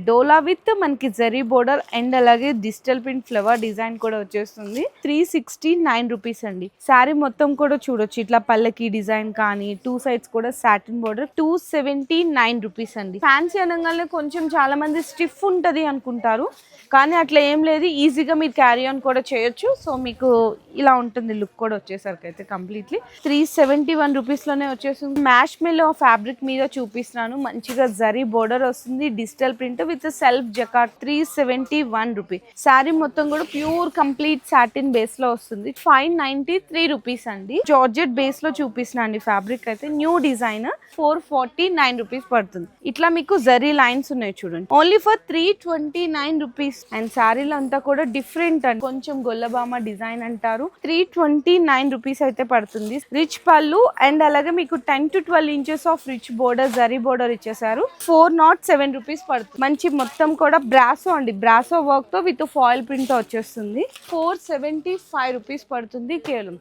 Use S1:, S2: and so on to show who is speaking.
S1: డోలా with మనకి zari border and అలాగే digital print flower design కూడా వచ్చేస్తుంది. 369 రూపీస్ అండి. శారీ మొత్తం కూడా చూడొచ్చు, ఇట్లా పల్లకి డిజైన్ కానీ టూ సైడ్స్ కూడా సాటిన్ బోర్డర్. 279 రూపీస్ అండి. ఫ్యాన్సీ అనగానే కొంచెం చాలా మంది స్టిఫ్ ఉంటది అనుకుంటారు, కానీ అట్లా ఏం లేదు, ఈజీగా మీరు క్యారీ ఆన్ కూడా చేయొచ్చు. సో మీకు ఇలా ఉంటుంది లుక్ కూడా వచ్చేసరికి అయితే కంప్లీట్లీ 371 రూపీస్ లోనే వచ్చేస్తుంది. మ్యాష్ మెలో ఫ్యాబ్రిక్ మీద చూపిస్తున్నాను, మంచిగా జరీ బోర్డర్ వస్తుంది, digital print with self jacquard. 371 rupees. Sari మొత్తం కూడా ప్యూర్ కంప్లీట్ సాటిన్ బేస్ లో వస్తుంది. 593 రూపీస్ అండి. జార్జెట్ బేస్ లో చూపిస్తున్నా అండి ఫ్యాబ్రిక్ అయితే. న్యూ డిజైన్ 449 రూపీస్ పడుతుంది. ఇట్లా మీకు జరీ లైన్స్ ఉన్నాయి చూడండి, ఓన్లీ ఫర్ 329 రూపీస్. అండ్ శారీలు అంతా కూడా డిఫరెంట్ అండి, కొంచెం గొల్లబామ డిజైన్ అంటారు. 329 రూపీస్ అయితే పడుతుంది. రిచ్ పళ్ళు అండ్ అలాగే మీకు 10 to 12 inches of rich border zari border ఇచ్చేసారు. 407 రూపీస్ పడుతుంది. మంచి మొత్తం కూడా బ్రాసో అండి, బ్రాసో వర్క్ తో విత్ ఫాయిల్ ప్రింట్ తో వచ్చేస్తుంది. 475 రూపీస్ పడుతుంది కేవలం.